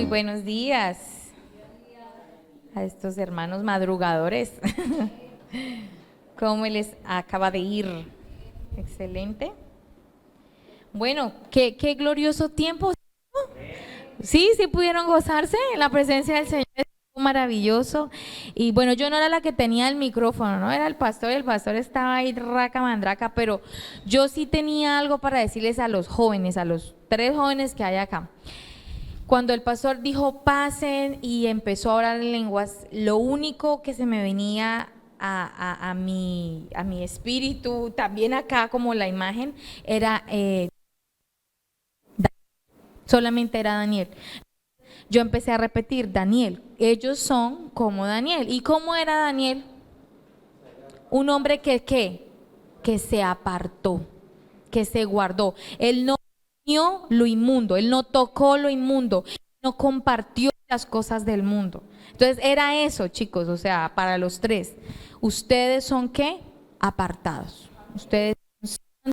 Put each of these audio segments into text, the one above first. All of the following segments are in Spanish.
buenos días a estos hermanos madrugadores. ¿Cómo les acaba de ir? Excelente. Bueno, qué glorioso tiempo. Sí, pudieron gozarse en la presencia del Señor. Maravilloso. Y bueno, yo no era la que tenía el micrófono, ¿no? Era el pastor estaba ahí raca mandraca, pero yo sí tenía algo para decirles a los jóvenes, a los 3 jóvenes que hay acá. Cuando el pastor dijo pasen y empezó a hablar en lenguas, lo único que se me venía a mi espíritu, también acá como la imagen, era solamente era Daniel. Yo empecé a repetir, Daniel, ellos son como Daniel. ¿Y cómo era Daniel? Un hombre que se apartó, que se guardó. Él no comió lo inmundo, él no tocó lo inmundo, no compartió las cosas del mundo. Entonces era eso, chicos, o sea, para los 3. Ustedes son ¿qué? Apartados. Ustedes son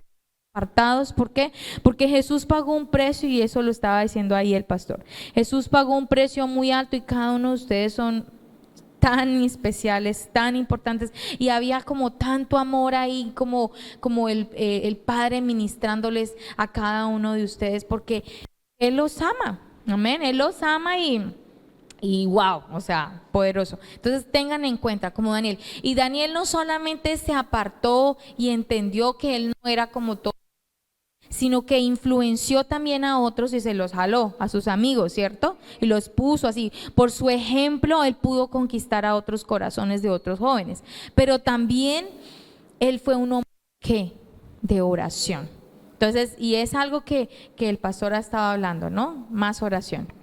apartados, ¿por qué? Porque Jesús pagó un precio, y eso lo estaba diciendo ahí el pastor. Jesús pagó un precio muy alto y cada uno de ustedes son tan especiales, tan importantes, y había como tanto amor ahí, como el Padre ministrándoles a cada uno de ustedes, porque Él los ama, amén, Él los ama y wow, o sea, poderoso. Entonces tengan en cuenta como Daniel. Y Daniel no solamente se apartó y entendió que él no era como todos, sino que influenció también a otros y se los jaló a sus amigos, ¿cierto? Y los puso así. Por su ejemplo, él pudo conquistar a otros corazones de otros jóvenes. Pero también él fue un hombre ¿qué? De oración. Entonces, y es algo que el pastor ha estado hablando, ¿no? Más oración.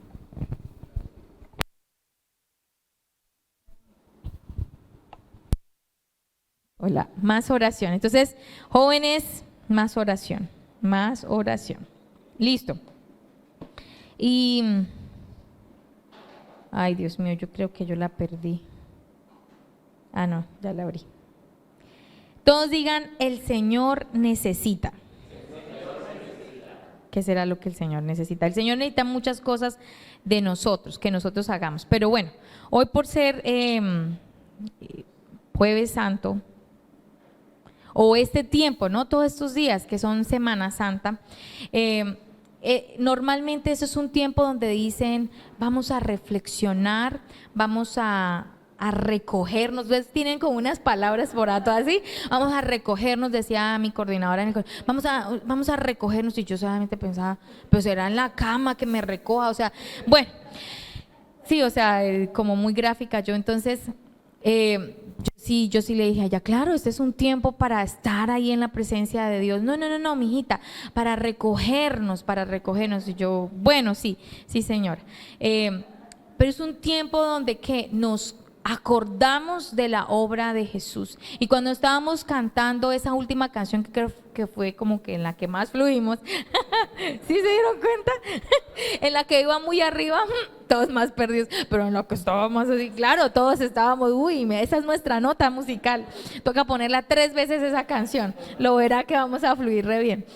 Hola, más oración. Entonces, jóvenes, más oración. Más oración. Listo. Y, ay Dios mío, yo creo que yo la perdí. Ah, no, ya la abrí. Todos digan, el Señor necesita. ¿Qué será lo que el Señor necesita? El Señor necesita muchas cosas de nosotros, que nosotros hagamos. Pero bueno, hoy por ser Jueves Santo, o este tiempo, ¿no? Todos estos días que son Semana Santa, normalmente eso es un tiempo donde dicen, vamos a reflexionar, vamos a recogernos. ¿Ves? Tienen como unas palabras por ato así, vamos a recogernos, decía mi coordinadora, vamos a recogernos, y yo solamente pensaba, pues será en la cama que me recoja, o sea, bueno, sí, o sea, como muy gráfica yo. Entonces yo sí le dije a ella, claro, este es un tiempo para estar ahí en la presencia de Dios. No, mijita, para recogernos. Y yo, bueno, sí, señor. Pero es un tiempo donde que nos acordamos de la obra de Jesús. Y cuando estábamos cantando esa última canción, que creo que fue como que en la que más fluimos, ¿sí se dieron cuenta? En la que iba muy arriba, todos más perdidos, pero en lo que estábamos así, claro, todos estábamos, esa es nuestra nota musical, toca ponerla 3 veces esa canción, lo verá que vamos a fluir re bien.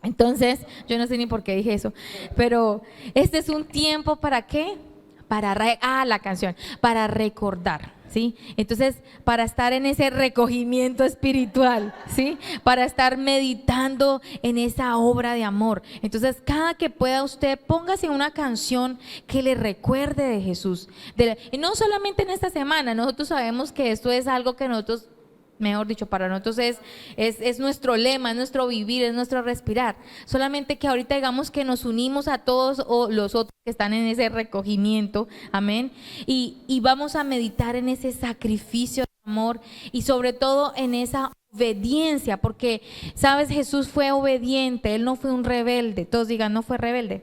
Entonces, yo no sé ni por qué dije eso, pero este es un tiempo ¿para qué? La canción, para recordar, ¿sí? Entonces, para estar en ese recogimiento espiritual, ¿sí? Para estar meditando en esa obra de amor. Entonces, cada que pueda usted, póngase una canción que le recuerde de Jesús. Y no solamente en esta semana, nosotros sabemos que esto es algo que nosotros, mejor dicho, para nosotros es nuestro lema, es nuestro vivir, es nuestro respirar. Solamente que ahorita digamos que nos unimos a todos o los otros que están en ese recogimiento, amén, y vamos a meditar en ese sacrificio de amor y sobre todo en esa obediencia, porque, ¿sabes? Jesús fue obediente, Él no fue un rebelde. Todos digan, no fue rebelde.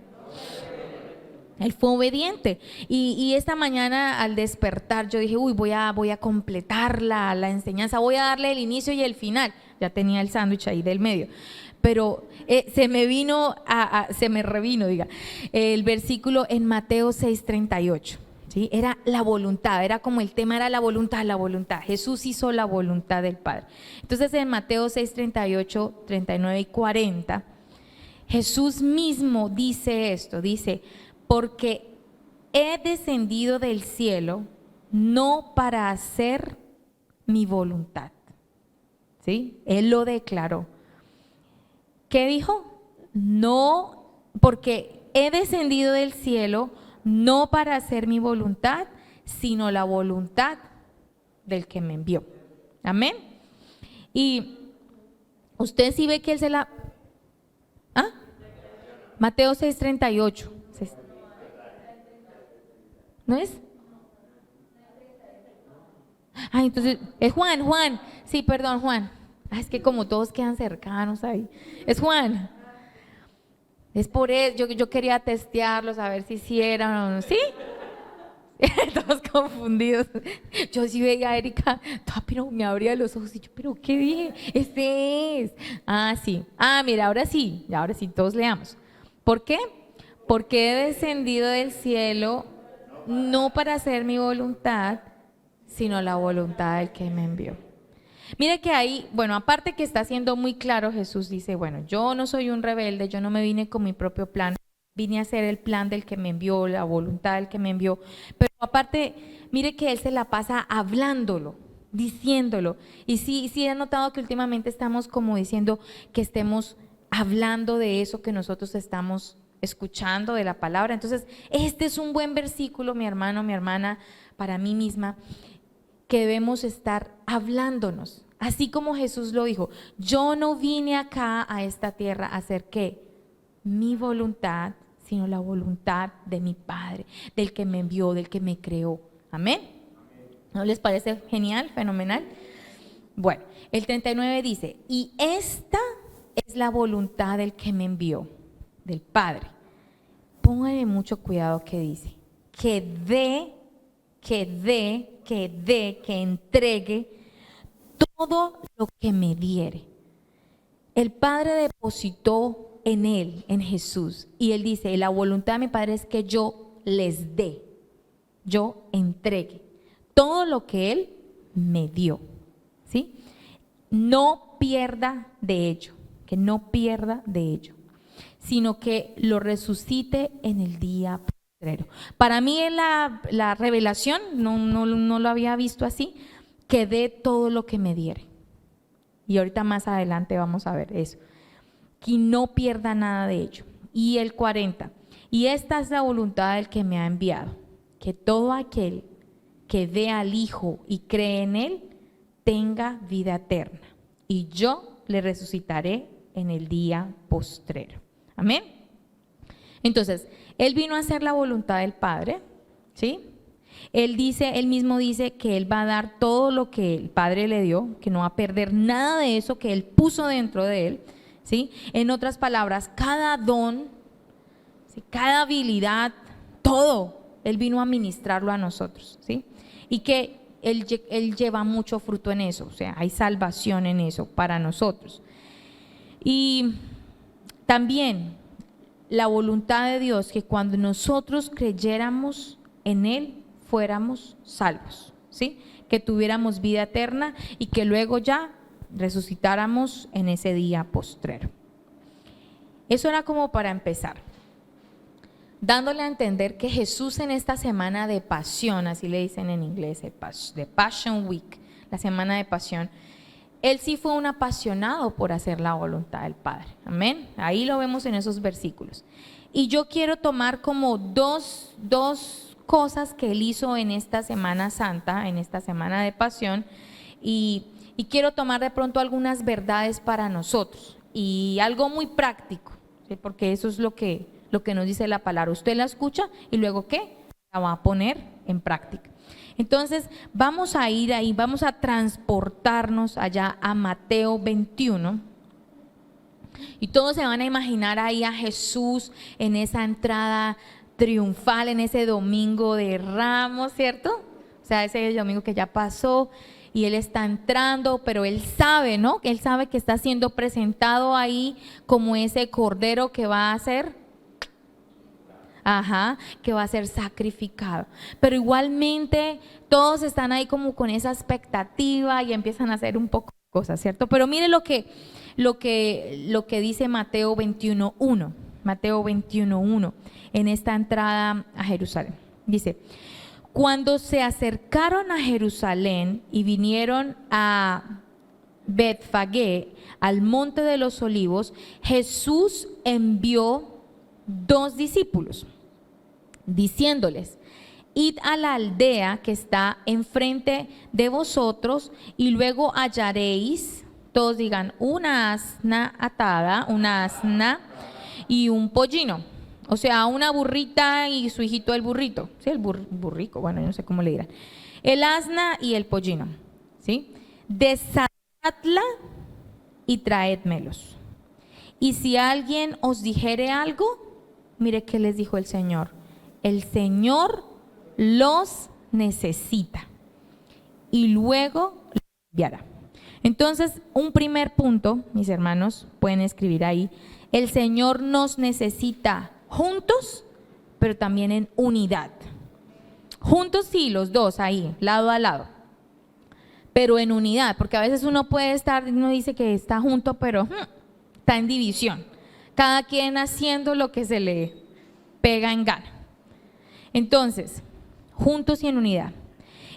Él fue obediente. Y esta mañana al despertar yo dije, voy a completar la enseñanza, voy a darle el inicio y el final. Ya tenía el sándwich ahí del medio. Pero se me revino, el versículo en Mateo 6:38. ¿Sí? Era la voluntad, era como el tema, era la voluntad. Jesús hizo la voluntad del Padre. Entonces en Mateo 6:38, 39 y 40, Jesús mismo dice esto, dice, porque he descendido del cielo no para hacer mi voluntad. ¿Sí? Él lo declaró. ¿Qué dijo? No, porque he descendido del cielo no para hacer mi voluntad, sino la voluntad del que me envió. Amén. Y usted sí ve que él se la... ¿Ah? Mateo 6:38. ¿No es? Ah, entonces, es Juan. Sí, perdón, Juan. Ah, es que como todos quedan cercanos ahí. Es Juan. Es por eso, yo quería testearlos, a ver si hicieran o no. ¿Sí? Todos confundidos. Yo sí veía a Erika, pero me abría los ojos y yo, ¿pero qué dije? Este es. Ah, sí. Ah, mira, ahora sí, todos leamos. ¿Por qué? Porque he descendido del cielo no para hacer mi voluntad, sino la voluntad del que me envió. Mire que ahí, bueno, aparte que está siendo muy claro, Jesús dice, bueno, yo no soy un rebelde, yo no me vine con mi propio plan, vine a hacer el plan del que me envió, la voluntad del que me envió, pero aparte, mire que Él se la pasa hablándolo, diciéndolo, y sí he notado que últimamente estamos como diciendo que estemos hablando de eso que nosotros estamos escuchando de la palabra. Entonces, este es un buen versículo, mi hermano, mi hermana, para mí misma, que debemos estar hablándonos, así como Jesús lo dijo. Yo no vine acá a esta tierra a hacer ¿qué? Mi voluntad, sino la voluntad de mi Padre, del que me envió, del que me creó. Amén. ¿No les parece genial, fenomenal? Bueno, el 39 dice, y esta es la voluntad del que me envió, del Padre. Pónganle mucho cuidado que dice, que entregue todo lo que me diere. El Padre depositó en Él, en Jesús, y Él dice, la voluntad de mi Padre es que yo les dé, yo entregue todo lo que Él me dio, ¿sí? No pierda de ello, que no pierda de ello, sino que lo resucite en el día postrero. Para mí en la revelación, no lo había visto así, que dé todo lo que me diere. Y ahorita más adelante vamos a ver eso. Que no pierda nada de ello. Y el 40, y esta es la voluntad del que me ha enviado, que todo aquel que ve al Hijo y cree en Él, tenga vida eterna. Y yo le resucitaré en el día postrero. Amén. Entonces, Él vino a hacer la voluntad del Padre, ¿sí? Él mismo dice que Él va a dar todo lo que el Padre le dio, que no va a perder nada de eso que Él puso dentro de Él, ¿sí? En otras palabras, cada don, ¿sí? Cada habilidad, todo, Él vino a ministrarlo a nosotros, ¿sí? Y que Él lleva mucho fruto en eso, o sea, hay salvación en eso para nosotros. Y también la voluntad de Dios, que cuando nosotros creyéramos en Él, fuéramos salvos, ¿sí? Que tuviéramos vida eterna y que luego ya resucitáramos en ese día postrero. Eso era como para empezar, dándole a entender que Jesús en esta semana de pasión, así le dicen en inglés, de Passion Week, la semana de pasión, Él sí fue un apasionado por hacer la voluntad del Padre. Amén. Ahí lo vemos en esos versículos. Y yo quiero tomar como dos cosas que Él hizo en esta Semana Santa, en esta semana de pasión, y quiero tomar de pronto algunas verdades para nosotros y algo muy práctico, ¿sí? Porque eso es lo que nos dice la palabra. Usted la escucha y luego ¿qué? La va a poner en práctica. Entonces vamos a ir ahí, vamos a transportarnos allá a Mateo 21 y todos se van a imaginar ahí a Jesús en esa entrada triunfal, en ese domingo de Ramos, ¿cierto? O sea, ese domingo que ya pasó y Él está entrando, pero Él sabe, ¿no? Él sabe que está siendo presentado ahí como ese cordero que va a ser que va a ser sacrificado. Pero igualmente todos están ahí como con esa expectativa y empiezan a hacer un poco de cosas, ¿cierto? Pero mire lo que dice Mateo 21:1. Mateo 21:1 en esta entrada a Jerusalén. Dice, cuando se acercaron a Jerusalén y vinieron a Betfagé, al monte de los olivos, Jesús envió 2 discípulos, diciéndoles, id a la aldea que está enfrente de vosotros y luego hallaréis, todos digan, una asna atada, una asna y un pollino. O sea, una burrita y su hijito el burrito. Sí, el burrico, bueno, yo no sé cómo le dirán. El asna y el pollino, ¿sí? Desatadla y traédmelos. Y si alguien os dijere algo, mire qué les dijo el Señor. El Señor los necesita y luego los enviará. Entonces, un primer punto, mis hermanos, pueden escribir ahí, el Señor nos necesita juntos, pero también en unidad. Juntos sí, los dos ahí, lado a lado, pero en unidad, porque a veces uno puede estar, uno dice que está junto, pero está en división, cada quien haciendo lo que se le pega en gana. Entonces, juntos y en unidad.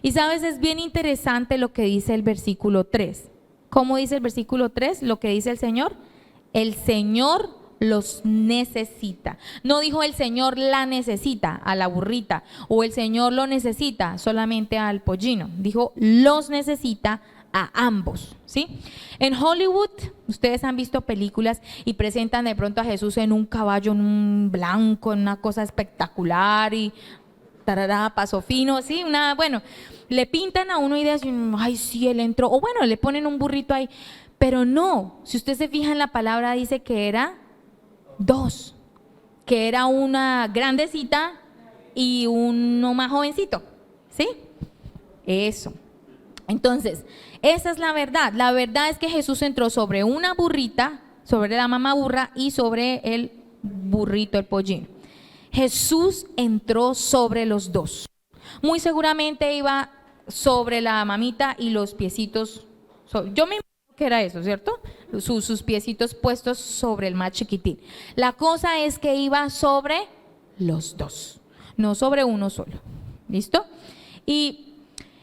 Y sabes, es bien interesante lo que dice el versículo 3. ¿Cómo dice el versículo 3? Lo que dice el Señor los necesita. No dijo el Señor la necesita a la burrita o el Señor lo necesita solamente al pollino. Dijo los necesita a ambos, ¿sí? En Hollywood, ustedes han visto películas y presentan de pronto a Jesús en un caballo, en un blanco, en una cosa espectacular y tarará, paso fino, ¿sí? Bueno, le pintan a uno ideas y ay, sí, él entró, o bueno, le ponen un burrito ahí, pero no, si usted se fija en la palabra dice que era 2, que era una grandecita y uno más jovencito, ¿sí? Eso. Entonces, esa es la verdad. La verdad es que Jesús entró sobre una burrita, sobre la mamá burra y sobre el burrito, el pollino. Jesús entró sobre los 2. Muy seguramente iba sobre la mamita y los piecitos. Yo me imagino que era eso, ¿cierto? Sus piecitos puestos sobre el más chiquitín. La cosa es que iba sobre los 2, no sobre uno solo. ¿Listo? Y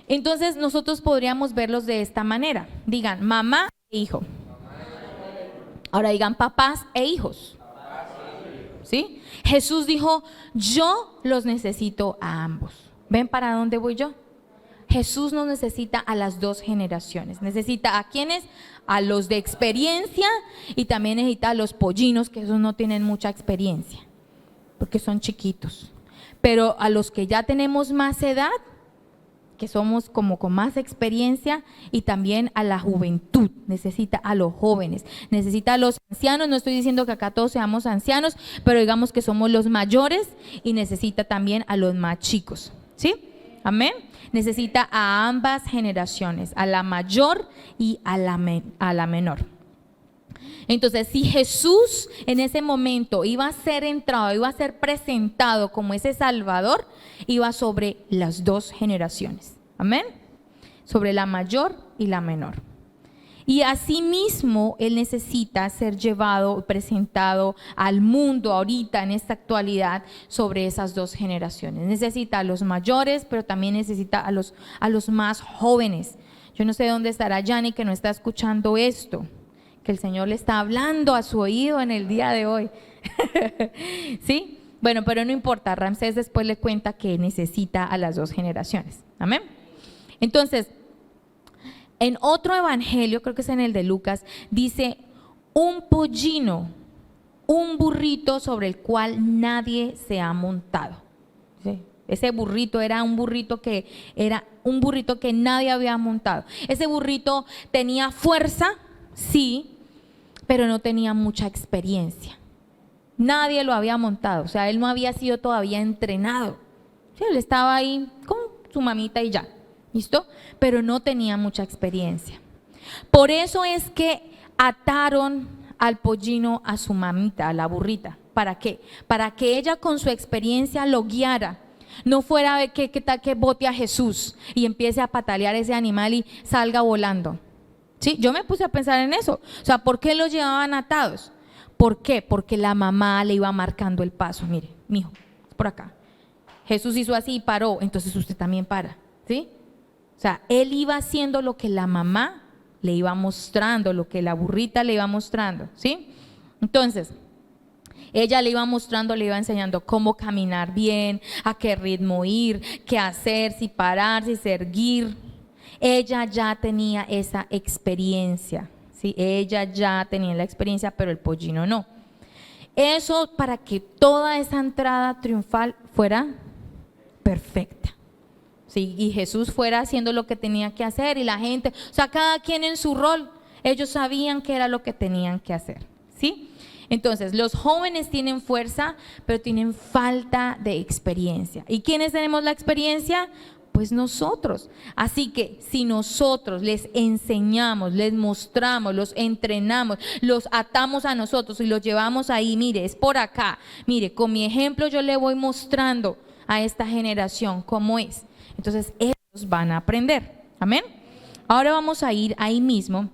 entonces nosotros podríamos verlos de esta manera. Digan mamá e hijo. Ahora digan papás e hijos. ¿Sí? Jesús dijo, yo los necesito a ambos. ¿Ven para dónde voy yo? Jesús nos necesita a las 2 generaciones. Necesita a quienes, a los de experiencia y también necesita a los pollinos, que esos no tienen mucha experiencia, porque son chiquitos. Pero a los que ya tenemos más edad, que somos como con más experiencia, y también a la juventud, necesita a los jóvenes, necesita a los ancianos. No estoy diciendo que acá todos seamos ancianos, pero digamos que somos los mayores y necesita también a los más chicos, ¿sí? Amén. Necesita a ambas generaciones, a la mayor y a la menor. Entonces, si Jesús en ese momento iba a ser entrado, iba a ser presentado como ese Salvador, iba sobre las 2 generaciones. Amén. Sobre la mayor y la menor. Y asimismo, Él necesita ser llevado, presentado al mundo ahorita, en esta actualidad, sobre esas 2 generaciones. Necesita a los mayores, pero también necesita a los más jóvenes. Yo no sé dónde estará Yanni, que no está escuchando esto, que el Señor le está hablando a su oído en el día de hoy. ¿Sí? Bueno, pero no importa, Ramsés después le cuenta que necesita a las 2 generaciones. Amén. Entonces, en otro evangelio, creo que es en el de Lucas, dice un pollino, un burrito sobre el cual nadie se ha montado. ¿Sí? Ese burrito era un burrito que nadie había montado. Ese burrito tenía fuerza, sí, pero no tenía mucha experiencia. Nadie lo había montado, o sea, él no había sido todavía entrenado. Sí, él estaba ahí con su mamita y ya, ¿listo? Pero no tenía mucha experiencia. Por eso es que ataron al pollino a su mamita, a la burrita. ¿Para qué? Para que ella con su experiencia lo guiara. No fuera a ver qué tal que bote a Jesús y empiece a patalear ese animal y salga volando. ¿Sí? Yo me puse a pensar en eso. O sea, ¿por qué los llevaban atados? ¿Por qué? Porque la mamá le iba marcando el paso. Mire, mijo, por acá. Jesús hizo así y paró, entonces usted también para, ¿sí? O sea, él iba haciendo lo que la mamá le iba mostrando, lo que la burrita le iba mostrando, ¿sí? Entonces, ella le iba mostrando, le iba enseñando cómo caminar bien, a qué ritmo ir, qué hacer, si parar, si seguir. Ella ya tenía esa experiencia, ¿sí? Ella ya tenía la experiencia, pero el pollino no. Eso para que toda esa entrada triunfal fuera perfecta. Sí, y Jesús fuera haciendo lo que tenía que hacer y la gente, o sea, cada quien en su rol, ellos sabían qué era lo que tenían que hacer, ¿sí? Entonces, los jóvenes tienen fuerza, pero tienen falta de experiencia. ¿Y quiénes tenemos la experiencia? Pues nosotros. Así que si nosotros les enseñamos, les mostramos, los entrenamos, los atamos a nosotros y los llevamos ahí, mire, es por acá, mire, con mi ejemplo yo le voy mostrando a esta generación cómo es. Entonces ellos van a aprender, amén. Ahora vamos a ir ahí mismo,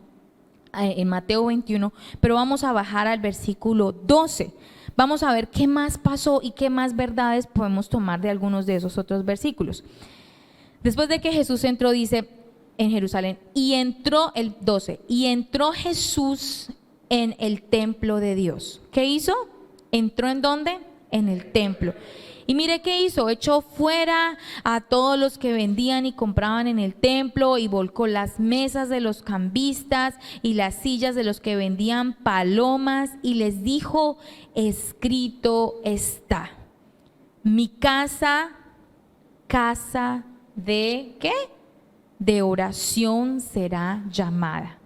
en Mateo 21, pero vamos a bajar al versículo 12. Vamos a ver qué más pasó y qué más verdades podemos tomar de algunos de esos otros versículos. Después de que Jesús entró, dice en Jerusalén, y entró el 12, y entró Jesús en el templo de Dios. ¿Qué hizo? ¿Entró en dónde? En el templo. Y mire qué hizo, echó fuera a todos los que vendían y compraban en el templo y volcó las mesas de los cambistas y las sillas de los que vendían palomas y les dijo, escrito está, mi casa, casa de ¿qué? De oración será llamada,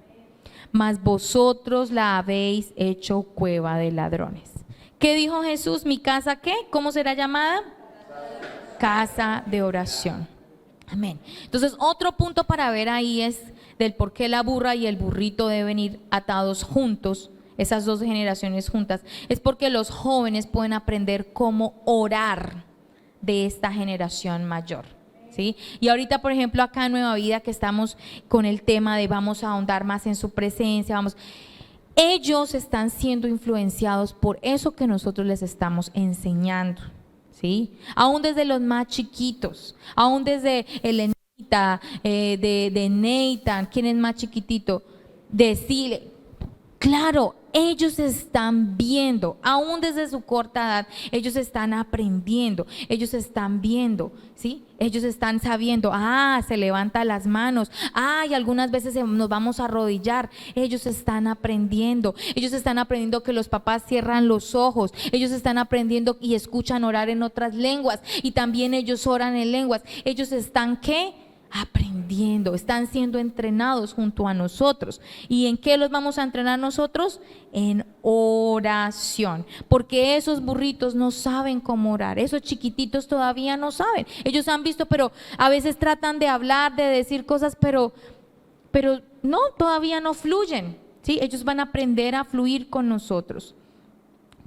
mas vosotros la habéis hecho cueva de ladrones. ¿Qué dijo Jesús? ¿Mi casa qué? ¿Cómo será llamada? Casa de oración. Amén. Entonces, otro punto para ver ahí es del por qué la burra y el burrito deben ir atados juntos, esas dos generaciones juntas, es porque los jóvenes pueden aprender cómo orar de esta generación mayor. ¿Sí? Y ahorita, por ejemplo, acá en Nueva Vida que estamos con el tema de vamos a ahondar más en su presencia, ellos están siendo influenciados por eso que nosotros les estamos enseñando, ¿sí? Aún desde los más chiquitos, aún desde Elenita, de Nathan, quien es más chiquitito, decirle, claro, ellos están viendo, aún desde su corta edad, ellos están aprendiendo, ellos están viendo, ¿sí? Ellos están sabiendo, se levanta las manos, y algunas veces nos vamos a arrodillar, ellos están aprendiendo que los papás cierran los ojos, ellos están aprendiendo y escuchan orar en otras lenguas y también ellos oran en lenguas, ellos están ¿qué? Aprendiendo, están siendo entrenados junto a nosotros. ¿Y en qué los vamos a entrenar nosotros? En oración, porque esos burritos no saben cómo orar, esos chiquititos todavía no saben, ellos han visto, pero a veces tratan de hablar, de decir cosas, pero no, todavía no fluyen, ¿sí? Ellos van a aprender a fluir con nosotros.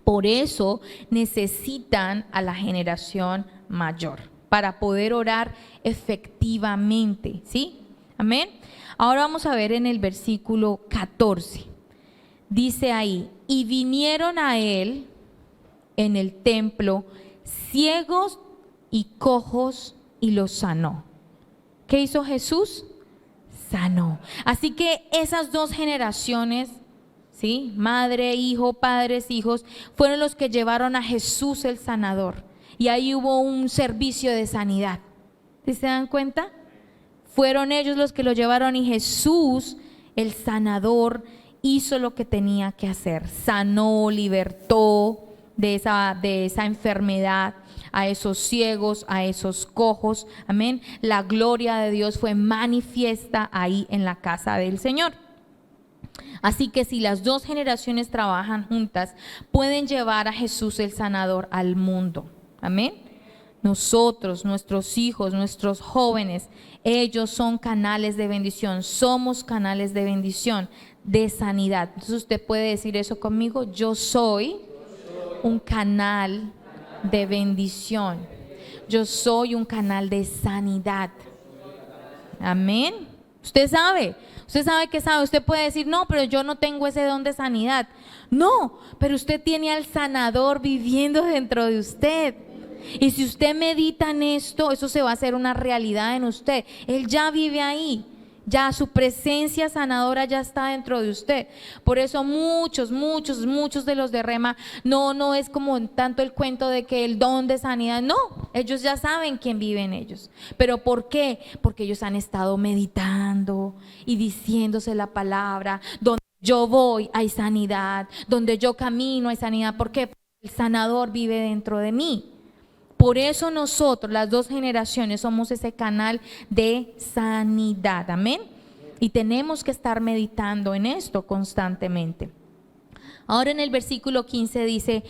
Por eso necesitan a la generación mayor, para poder orar efectivamente, ¿sí? Amén. Ahora vamos a ver en el versículo 14. Dice ahí, y vinieron a él en el templo ciegos y cojos y los sanó. ¿Qué hizo Jesús? Sanó. Así que esas dos generaciones, ¿sí? Madre, hijo, padres, hijos, fueron los que llevaron a Jesús el sanador. Y ahí hubo un servicio de sanidad. ¿Sí se dan cuenta? Fueron ellos los que lo llevaron y Jesús, el sanador, hizo lo que tenía que hacer. Sanó, libertó de esa enfermedad a esos ciegos, a esos cojos. Amén. La gloria de Dios fue manifiesta ahí en la casa del Señor. Así que si las dos generaciones trabajan juntas, pueden llevar a Jesús el sanador al mundo. Amén. Nosotros, nuestros hijos, nuestros jóvenes, ellos son canales de bendición, somos canales de bendición, de sanidad. Entonces usted puede decir eso conmigo, yo soy un canal de bendición, yo soy un canal de sanidad. Amén. Usted sabe que sabe, usted puede decir, no, pero yo no tengo ese don de sanidad. No, pero usted tiene al sanador viviendo dentro de usted. Y si usted medita en esto, eso se va a hacer una realidad en usted. Él ya vive ahí. Ya su presencia sanadora ya está dentro de usted. Por eso muchos de los de Rema no es como tanto el cuento de que el don de sanidad, no, ellos ya saben quién vive en ellos. ¿Pero por qué? Porque ellos han estado meditando y diciéndose la palabra. Donde yo voy hay sanidad, donde yo camino hay sanidad. ¿Por qué? Porque el sanador vive dentro de mí. Por eso nosotros, las dos generaciones, somos ese canal de sanidad, amén. Y tenemos que estar meditando en esto constantemente. Ahora en el versículo 15 dice: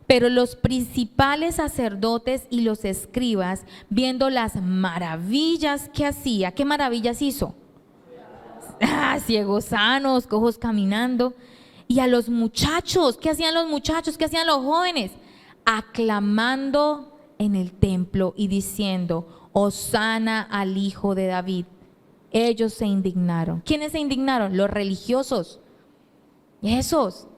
pero los principales sacerdotes y los escribas, viendo las maravillas que hacía, ¿qué maravillas hizo? Ciegos sanos, cojos caminando. Y a los muchachos, ¿qué hacían los muchachos? ¿Qué hacían los jóvenes? Aclamando en el templo y diciendo: Hosana al Hijo de David. Ellos se indignaron. ¿Quiénes se indignaron? Los religiosos. Esos.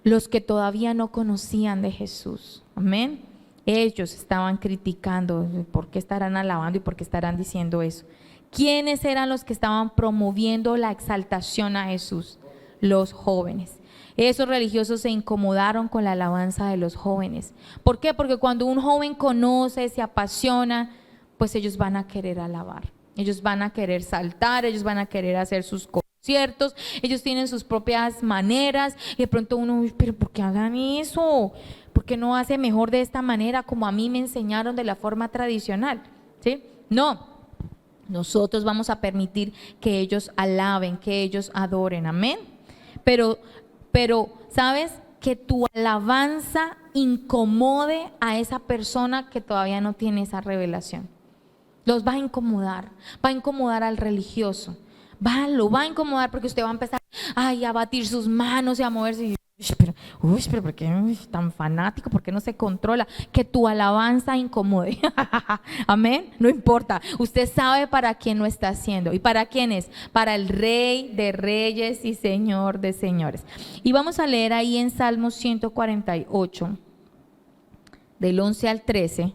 Los que todavía no conocían de Jesús. Amén. Ellos estaban criticando. ¿Por qué estarán alabando y por qué estarán diciendo eso? ¿Quiénes eran los que estaban promoviendo la exaltación a Jesús? Los jóvenes. Esos religiosos se incomodaron con la alabanza de los jóvenes. ¿Por qué? Porque cuando un joven conoce, se apasiona, pues ellos van a querer alabar. Ellos van a querer saltar, ellos van a querer hacer sus conciertos, ellos tienen sus propias maneras. Y de pronto uno, pero ¿por qué hagan eso? ¿Por qué no hace mejor de esta manera como a mí me enseñaron de la forma tradicional? ¿Sí? No. Nosotros vamos a permitir que ellos alaben, que ellos adoren. Amén. Pero, ¿sabes? Que tu alabanza incomode a esa persona que todavía no tiene esa revelación. Los va a incomodar al religioso. Lo va a incomodar porque usted va a empezar a batir sus manos y a moverse. Pero ¿por qué es tan fanático? ¿Por qué no se controla? Que tu alabanza incomode. Amén. No importa. Usted sabe para quién lo está haciendo. ¿Y para quién es? Para el Rey de Reyes y Señor de Señores. Y vamos a leer ahí en Salmos 148, del 11 al 13,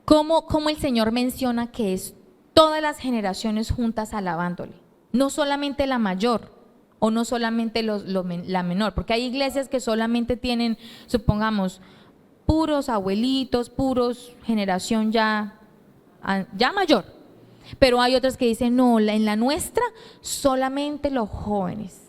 cómo el Señor menciona que es todas las generaciones juntas alabándole. No solamente la mayor. O no solamente la menor, porque hay iglesias que solamente tienen, supongamos, puros abuelitos, puros generación ya mayor. Pero hay otras que dicen, no, en la nuestra solamente los jóvenes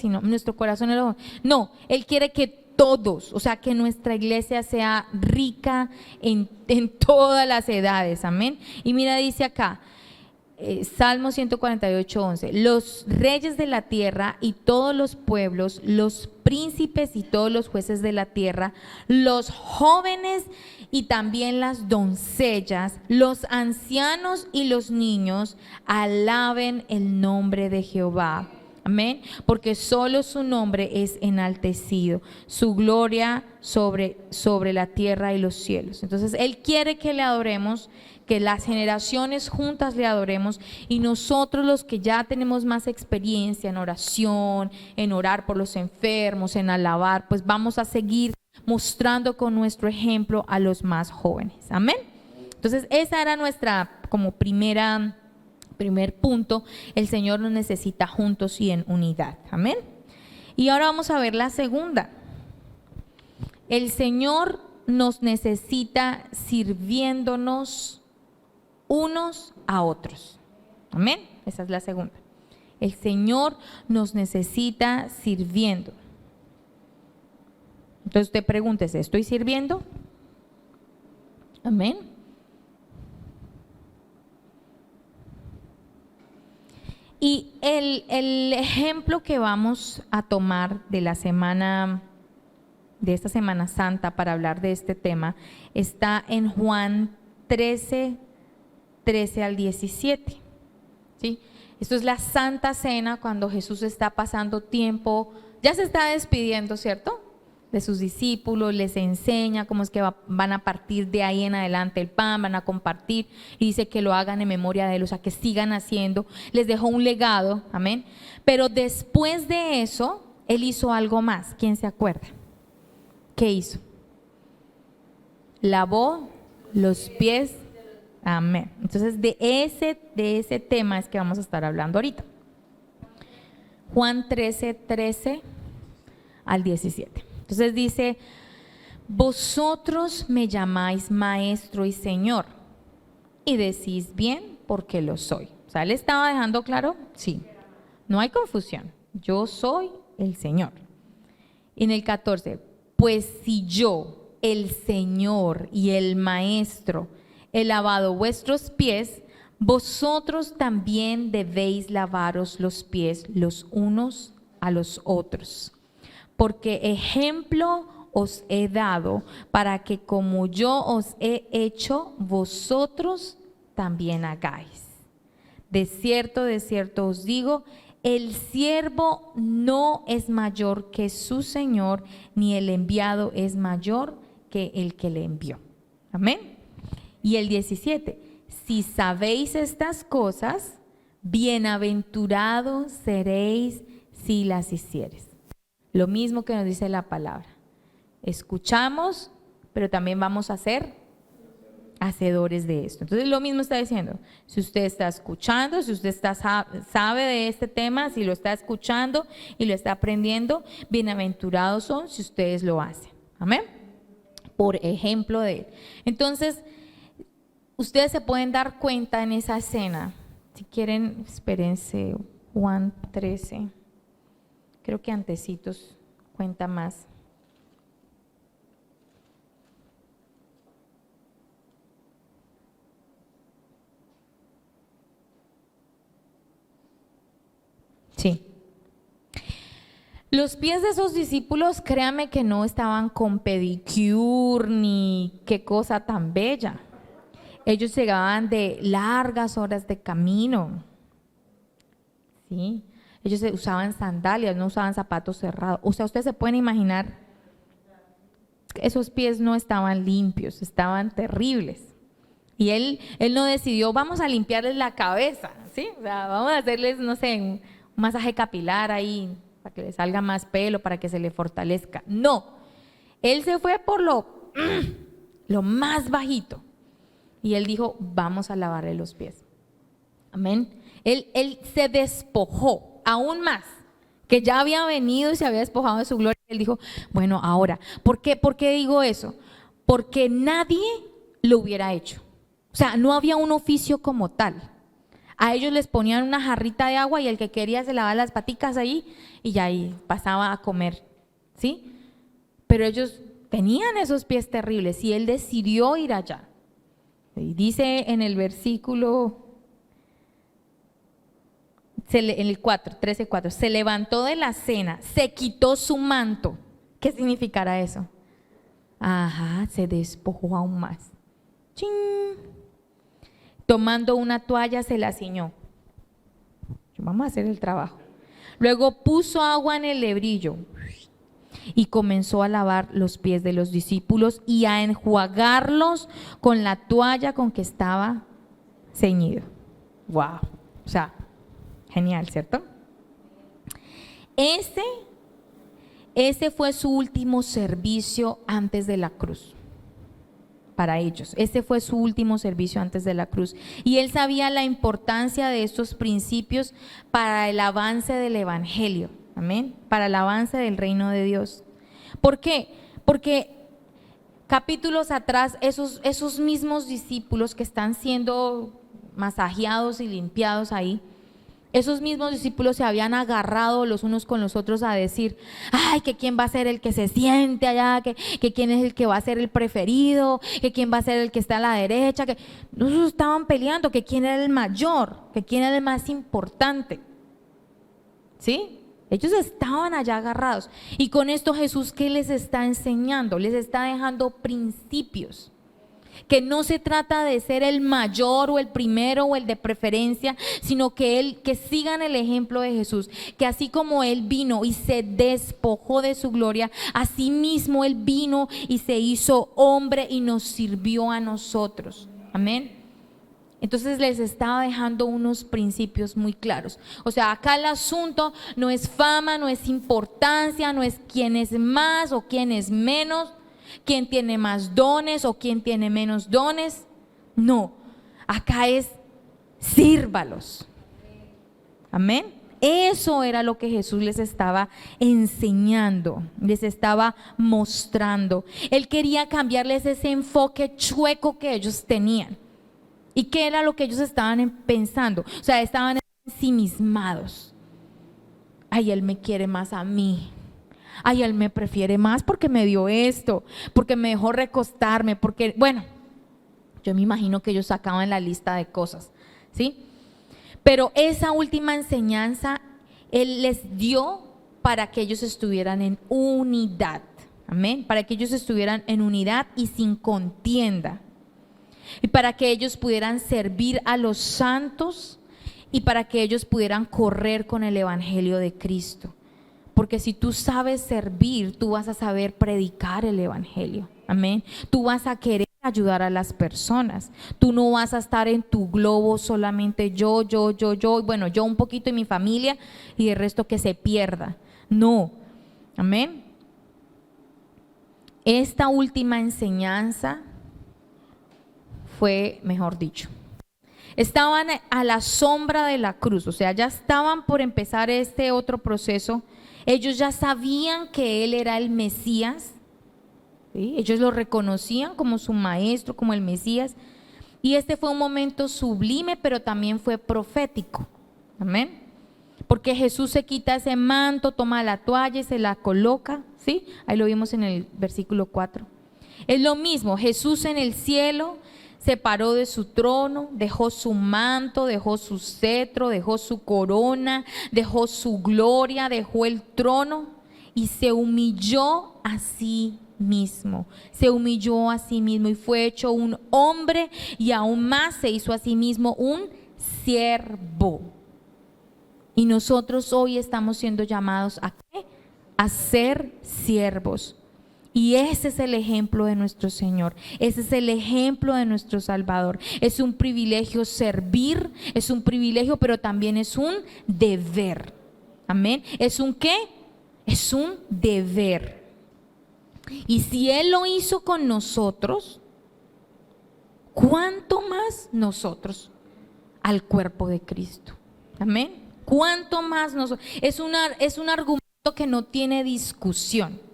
y no, nuestro corazón es los jóvenes. No, Él quiere que todos, o sea, que nuestra iglesia sea rica en todas las edades, amén. Y mira, dice acá, Salmo 148, 11. Los reyes de la tierra y todos los pueblos, los príncipes y todos los jueces de la tierra, los jóvenes y también las doncellas, los ancianos y los niños, alaben el nombre de Jehová. Amén. Porque solo su nombre es enaltecido, su gloria sobre la tierra y los cielos. Entonces Él quiere que le adoremos, que las generaciones juntas le adoremos, y nosotros los que ya tenemos más experiencia en oración, en orar por los enfermos, en alabar, pues vamos a seguir mostrando con nuestro ejemplo a los más jóvenes. Amén. Entonces esa era nuestra como primer punto. El Señor nos necesita juntos y en unidad. Amén. Y ahora vamos a ver la segunda. El Señor nos necesita sirviéndonos unos a otros. Amén. Esa es la segunda. El Señor nos necesita sirviendo. Entonces usted pregúntese, ¿estoy sirviendo? Amén. Y el ejemplo que vamos a tomar de esta Semana Santa para hablar de este tema está en Juan 13 al 17. ¿Sí? Esto es la Santa Cena, cuando Jesús está pasando tiempo, ya se está despidiendo, ¿cierto?, de sus discípulos, les enseña cómo es que van a partir de ahí en adelante el pan, van a compartir, y dice que lo hagan en memoria de él, o sea, que sigan haciendo. Les dejó un legado, amén. Pero después de eso, él hizo algo más. ¿Quién se acuerda? ¿qué hizo? Lavó los pies. Amén. Entonces de ese tema es que vamos a estar hablando ahorita. Juan 13 al 17. Entonces dice: vosotros me llamáis maestro y señor, y decís bien porque lo soy. O sea, ¿le estaba dejando claro? Sí. No hay confusión. Yo soy el Señor. En el 14, pues si yo, el Señor y el Maestro, he lavado vuestros pies, vosotros también debéis lavaros los pies los unos a los otros. Porque ejemplo os he dado para que como yo os he hecho, vosotros también hagáis. De cierto os digo, el siervo no es mayor que su Señor, ni el enviado es mayor que el que le envió. Amén. Y el 17, si sabéis estas cosas, bienaventurados seréis si las hiciereis. Lo mismo que nos dice la palabra. Escuchamos, pero también vamos a ser hacedores de esto. Entonces lo mismo está diciendo, si usted está escuchando, si usted sabe de este tema, si lo está escuchando y lo está aprendiendo, bienaventurados son si ustedes lo hacen. Amén. Por ejemplo de él. Entonces, ustedes se pueden dar cuenta en esa escena. Si quieren, espérense, Juan 13. Creo que antecitos cuenta más. Sí. Los pies de esos discípulos, créame que no estaban con pedicure ni qué cosa tan bella. Ellos llegaban de largas horas de camino. Sí. Ellos usaban sandalias, no usaban zapatos cerrados. O sea, ustedes se pueden imaginar, esos pies no estaban limpios, estaban terribles. Y él no decidió, vamos a limpiarles la cabeza, ¿sí? O sea, vamos a hacerles, no sé, un masaje capilar ahí, para que les salga más pelo, para que se le fortalezca. No, él se fue por lo más bajito. Y él dijo, vamos a lavarle los pies. Amén. Él se despojó aún más, que ya había venido y se había despojado de su gloria. Él dijo, bueno, ahora, ¿por qué digo eso? Porque nadie lo hubiera hecho. O sea, no había un oficio como tal. A ellos les ponían una jarrita de agua y el que quería se lavaba las paticas ahí y ya ahí pasaba a comer, ¿sí? Pero ellos tenían esos pies terribles y él decidió ir allá. Y dice en el versículo, en el 13:4, se levantó de la cena, se quitó su manto. ¿Qué significará eso? Ajá, se despojó aún más. ¡Chin! Tomando una toalla se la ciñó. Vamos a hacer el trabajo. Luego puso agua en el lebrillo y comenzó a lavar los pies de los discípulos y a enjuagarlos con la toalla con que estaba ceñido. Wow, o sea, genial, ¿cierto? Ese fue su último servicio antes de la cruz. Para ellos, ese fue su último servicio antes de la cruz. Y él sabía la importancia de estos principios para el avance del evangelio. Amén. Para el avance del reino de Dios. ¿Por qué? Porque capítulos atrás, esos mismos discípulos que están siendo masajeados y limpiados ahí, esos mismos discípulos se habían agarrado los unos con los otros a decir, ay, que quién va a ser el que se siente allá, que quién es el que va a ser el preferido, que quién va a ser el que está a la derecha, que ellos estaban peleando, que quién era el mayor, que quién era el más importante. ¿Sí? Ellos estaban allá agarrados. Y con esto Jesús, ¿qué les está enseñando? Les está dejando principios. Que no se trata de ser el mayor o el primero o el de preferencia, sino que sigan el ejemplo de Jesús, que así como Él vino y se despojó de su gloria, así mismo Él vino y se hizo hombre y nos sirvió a nosotros. Amén. Entonces les estaba dejando unos principios muy claros. O sea, acá el asunto no es fama, no es importancia, no es quién es más o quién es menos, quién tiene más dones o quién tiene menos dones. No, acá es sírvalos. Amén. Eso era lo que Jesús les estaba enseñando, les estaba mostrando. Él quería cambiarles ese enfoque chueco que ellos tenían. ¿Y qué era lo que ellos estaban pensando? O sea, estaban ensimismados. Ay, él me quiere más a mí. Ay, él me prefiere más porque me dio esto, porque me dejó recostarme, porque, bueno, yo me imagino que ellos sacaban la lista de cosas, ¿sí? Pero esa última enseñanza Él les dio para que ellos estuvieran en unidad. Amén. Para que ellos estuvieran en unidad y sin contienda. Y para que ellos pudieran servir a los santos y para que ellos pudieran correr con el evangelio de Cristo. Porque si tú sabes servir, tú vas a saber predicar el evangelio. Amén. Tú vas a querer ayudar a las personas. Tú no vas a estar en tu globo solamente yo, bueno, yo un poquito y mi familia y el resto que se pierda. No. Amén. Esta última enseñanza fue, mejor dicho, estaban a la sombra de la cruz, o sea, ya estaban por empezar este otro proceso. Ellos ya sabían que Él era el Mesías. ¿Sí? Ellos lo reconocían como su maestro, como el Mesías. Y este fue un momento sublime, pero también fue profético. Amén. Porque Jesús se quita ese manto, toma la toalla y se la coloca. ¿Sí? Ahí lo vimos en el versículo 4. Es lo mismo, Jesús en el cielo se paró de su trono, dejó su manto, dejó su cetro, dejó su corona, dejó su gloria, dejó el trono y se humilló a sí mismo. Se humilló a sí mismo y fue hecho un hombre y aún más se hizo a sí mismo un siervo. Y nosotros hoy estamos siendo llamados ¿a qué? A ser siervos. Y ese es el ejemplo de nuestro Señor, ese es el ejemplo de nuestro Salvador. Es un privilegio servir, es un privilegio, pero también es un deber. Amén. ¿Es un qué? Es un deber. Y si Él lo hizo con nosotros, ¿cuánto más nosotros al cuerpo de Cristo? Amén. ¿Cuánto más nosotros? Es un argumento que no tiene discusión.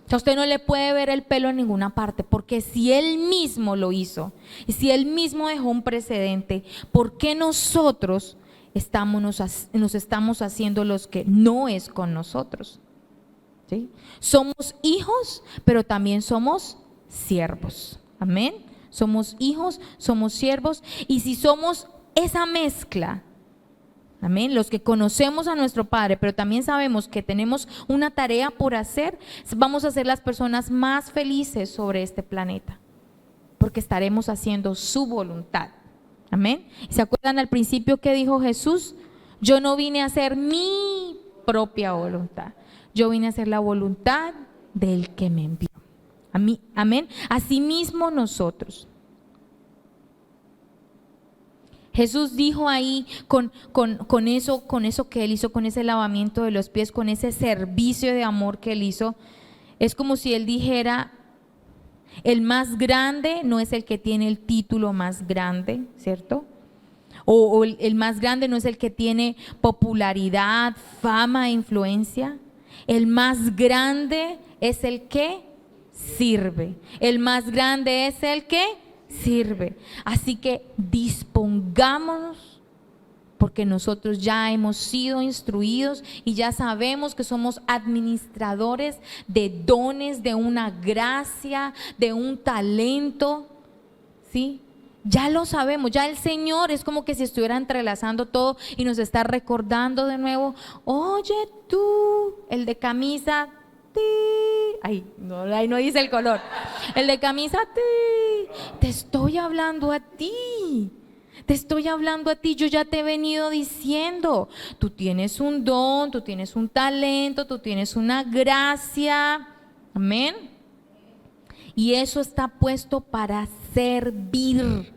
O sea, usted no le puede ver el pelo en ninguna parte, porque si Él mismo lo hizo y si Él mismo dejó un precedente, ¿por qué nosotros nos estamos haciendo los que no es con nosotros? ¿Sí? Somos hijos, pero también somos siervos. Amén. Somos hijos, somos siervos, y si somos esa mezcla, amén, los que conocemos a nuestro Padre, pero también sabemos que tenemos una tarea por hacer, vamos a ser las personas más felices sobre este planeta, porque estaremos haciendo su voluntad. Amén. ¿Se acuerdan al principio que dijo Jesús? Yo no vine a hacer mi propia voluntad, yo vine a hacer la voluntad del que me envió. Amén. Asimismo nosotros. Jesús dijo ahí con eso que Él hizo, con ese lavamiento de los pies, con ese servicio de amor que Él hizo, es como si Él dijera, el más grande no es el que tiene el título más grande, ¿cierto? O el más grande no es el que tiene popularidad, fama e influencia. El más grande es el que sirve. El más grande es el que sirve. Así que dispongámonos, porque nosotros ya hemos sido instruidos y ya sabemos que somos administradores de dones, de una gracia, de un talento, ¿sí? Ya lo sabemos, ya el Señor es como que si estuviera entrelazando todo y nos está recordando de nuevo. Oye tú, el de camisa, ahí no dice el color. El de camisa, te estoy hablando a ti. Te estoy hablando a ti, yo ya te he venido diciendo, tú tienes un don, tú tienes un talento, tú tienes una gracia, amén. Y eso está puesto para servir,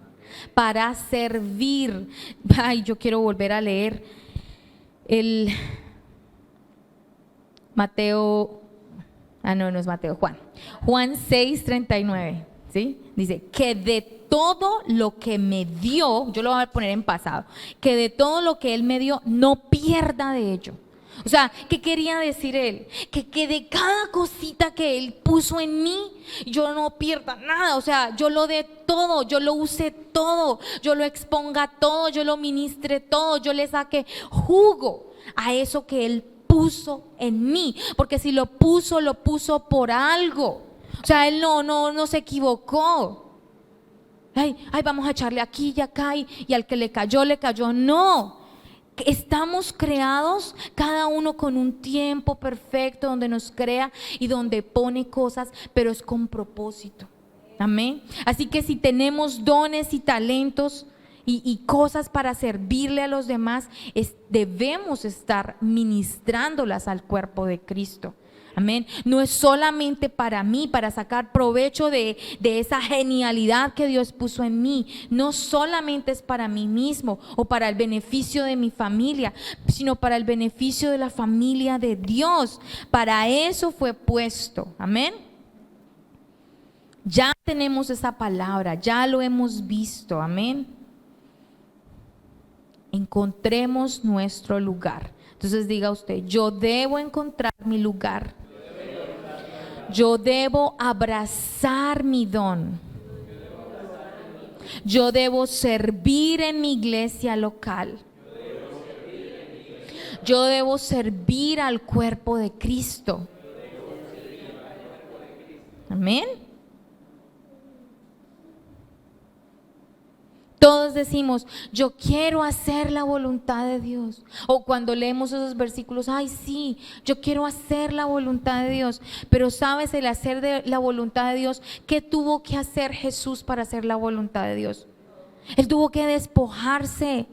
para servir. Ay, yo quiero volver a leer el Mateo, no es Mateo, Juan 6:39, ¿sí? Dice que de todo lo que me dio, yo lo voy a poner en pasado, que de todo lo que Él me dio, no pierda de ello. O sea, ¿qué quería decir Él? Que de cada cosita que Él puso en mí, yo no pierda nada. O sea, yo lo dé todo, yo lo use todo, yo lo exponga todo, yo lo ministre todo, yo le saque jugo a eso que Él puso en mí. Porque si lo puso por algo. O sea, Él no se equivocó. Ay, vamos a echarle aquí y acá y al que le cayó, no. Estamos creados cada uno con un tiempo perfecto donde nos crea y donde pone cosas, pero es con propósito. Amén. Así que si tenemos dones y talentos y cosas para servirle a los demás, debemos estar ministrándolas al cuerpo de Cristo. Amén. No es solamente para mí, para sacar provecho de esa genialidad que Dios puso en mí. No solamente es para mí mismo o para el beneficio de mi familia, sino para el beneficio de la familia de Dios. Para eso fue puesto. Amén. Ya tenemos esa palabra, ya lo hemos visto. Amén. Encontremos nuestro lugar. Entonces diga usted, yo debo encontrar mi lugar. Yo debo abrazar mi don. Yo debo servir en mi iglesia local. Yo debo servir al cuerpo de Cristo. Amén. Todos decimos, yo quiero hacer la voluntad de Dios. O cuando leemos esos versículos, ay sí, yo quiero hacer la voluntad de Dios. Pero sabes, el hacer de la voluntad de Dios, ¿qué tuvo que hacer Jesús para hacer la voluntad de Dios? Él tuvo que despojarse,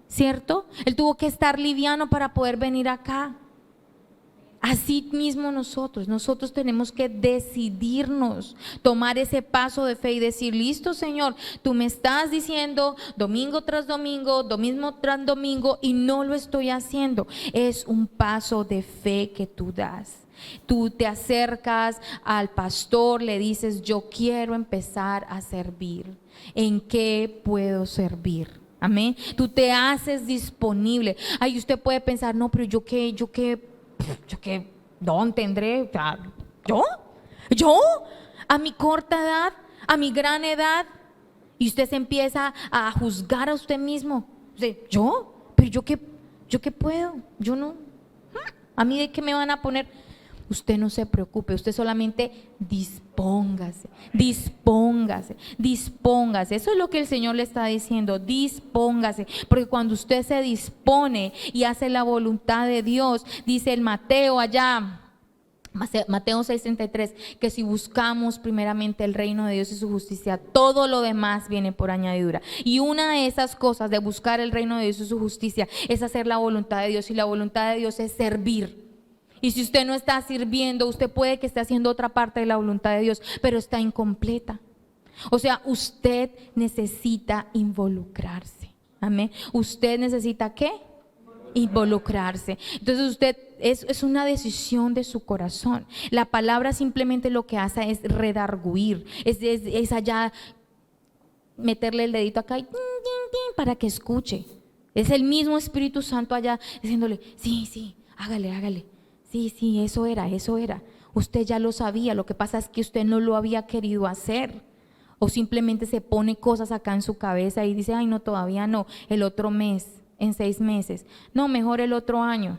¿cierto? Él tuvo que estar liviano para poder venir acá. Así mismo nosotros tenemos que decidirnos, tomar ese paso de fe y decir, listo Señor, tú me estás diciendo domingo tras domingo, domingo tras domingo y no lo estoy haciendo. Es un paso de fe que tú das. Tú te acercas al pastor, le dices, yo quiero empezar a servir. ¿En qué puedo servir? Amén. Tú te haces disponible. Ay, usted puede pensar, no, pero yo qué don tendré. O sea, yo, a mi corta edad, a mi gran edad, y usted se empieza a juzgar a usted mismo. O sea, pero yo qué puedo, yo no. A mí de qué me van a poner. Usted no se preocupe, usted solamente dispóngase. Eso es lo que el Señor le está diciendo, dispóngase. Porque cuando usted se dispone y hace la voluntad de Dios, dice el Mateo allá, Mateo 6:33, que si buscamos primeramente el reino de Dios y su justicia, todo lo demás viene por añadidura. Y una de esas cosas de buscar el reino de Dios y su justicia es hacer la voluntad de Dios, y la voluntad de Dios es servir. Y si usted no está sirviendo, usted puede que esté haciendo otra parte de la voluntad de Dios, pero está incompleta. O sea, usted necesita involucrarse. Amén. ¿Usted necesita qué? Involucrarse. Entonces usted, es una decisión de su corazón. La palabra simplemente lo que hace es redarguir, es allá meterle el dedito acá y para que escuche. Es el mismo Espíritu Santo allá diciéndole, sí, hágale. Sí, eso era. Usted ya lo sabía, lo que pasa es que usted no lo había querido hacer. O simplemente se pone cosas acá en su cabeza y dice, ay no, todavía no, el otro mes, en 6 meses. No, mejor el otro año.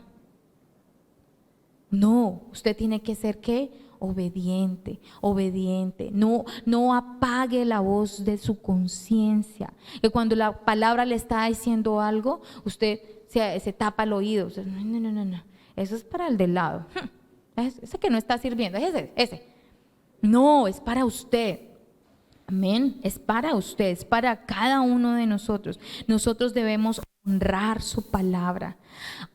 No, usted tiene que ser ¿qué? Obediente. No apague la voz de su conciencia. Que cuando la palabra le está diciendo algo, usted se tapa el oído. Usted, no. Eso es para el del lado. Ese que no está sirviendo, ese. No, es para usted. Amén. Es para usted, es para cada uno de nosotros. Nosotros debemos honrar su palabra.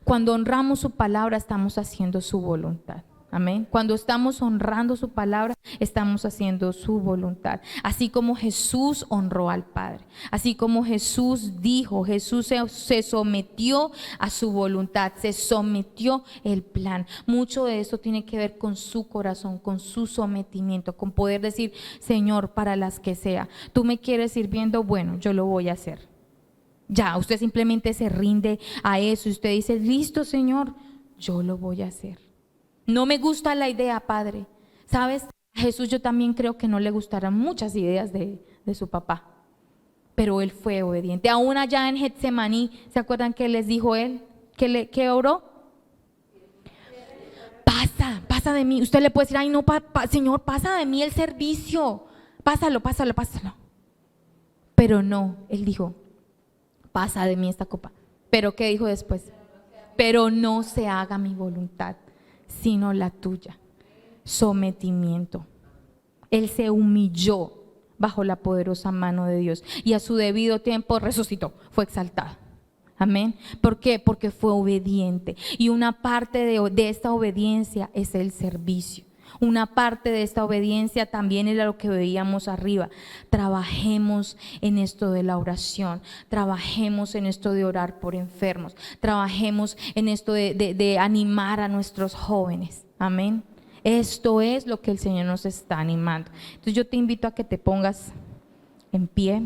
Cuando honramos su palabra, estamos haciendo su voluntad. Amén. Cuando estamos honrando su palabra, estamos haciendo su voluntad. Así como Jesús honró al Padre, así como Jesús dijo, Jesús se sometió a su voluntad, se sometió el plan. Mucho de eso tiene que ver con su corazón, con su sometimiento, con poder decir, Señor, para las que sea, tú me quieres sirviendo, bueno, yo lo voy a hacer. Ya, usted simplemente se rinde a eso y usted dice, listo, Señor, yo lo voy a hacer. No me gusta la idea, Padre. ¿Sabes? A Jesús yo también creo que no le gustaran muchas ideas de su papá, pero él fue obediente. Aún allá en Getsemaní, ¿se acuerdan que les dijo él? ¿Que oró? Pasa de mí. Usted le puede decir, ay no, Señor, pasa de mí el servicio. Pásalo. Pero no, él dijo, pasa de mí esta copa. ¿Pero qué dijo después? Pero no se haga mi voluntad, sino la tuya. Sometimiento. Él se humilló bajo la poderosa mano de Dios y a su debido tiempo resucitó, fue exaltado. Amén. ¿Por qué? Porque fue obediente. Y una parte de esta obediencia es el servicio. Una parte de esta obediencia también era lo que veíamos arriba. Trabajemos en esto de la oración, trabajemos en esto de orar por enfermos, trabajemos en esto de animar a nuestros jóvenes. Amén. Esto es lo que el Señor nos está animando. Entonces yo te invito a que te pongas en pie.